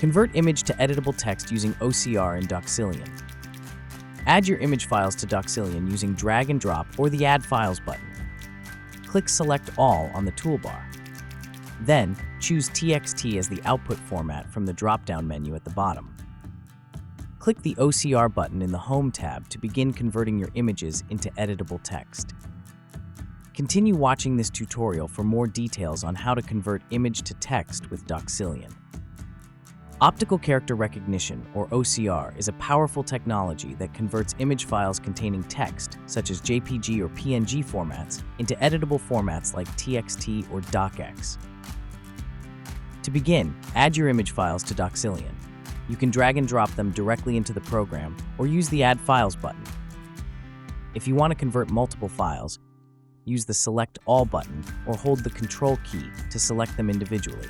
Convert image to editable text using OCR in Doxillion. Add your image files to Doxillion using drag and drop or the Add Files button. Click Select All on the toolbar. Then, choose TXT as the output format from the drop-down menu at the bottom. Click the OCR button in the Home tab to begin converting your images into editable text. Continue watching this tutorial for more details on how to convert image to text with Doxillion. Optical Character Recognition, or OCR, is a powerful technology that converts image files containing text, such as JPG or PNG formats, into editable formats like TXT or DOCX. To begin, add your image files to Doxillion. You can drag and drop them directly into the program or use the Add Files button. If you want to convert multiple files, use the Select All button or hold the Ctrl key to select them individually.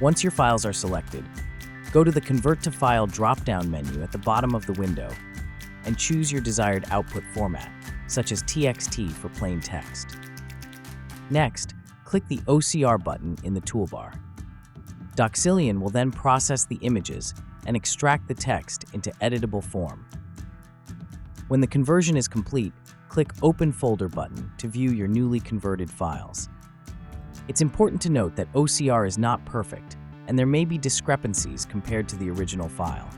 Once your files are selected, go to the Convert to File drop-down menu at the bottom of the window and choose your desired output format, such as TXT for plain text. Next, click the OCR button in the toolbar. Doxillion will then process the images and extract the text into editable form. When the conversion is complete, click Open Folder button to view your newly converted files. It's important to note that OCR is not perfect, and there may be discrepancies compared to the original file.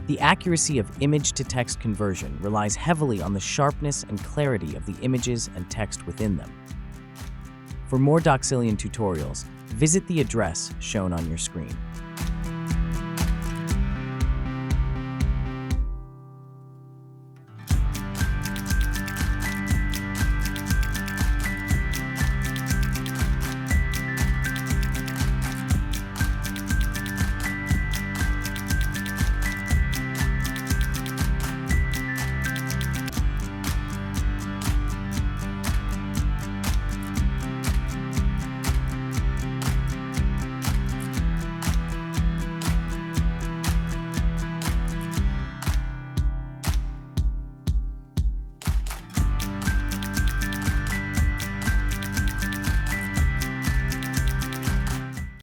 The accuracy of image-to-text conversion relies heavily on the sharpness and clarity of the images and text within them. For more Doxillion tutorials, visit the address shown on your screen.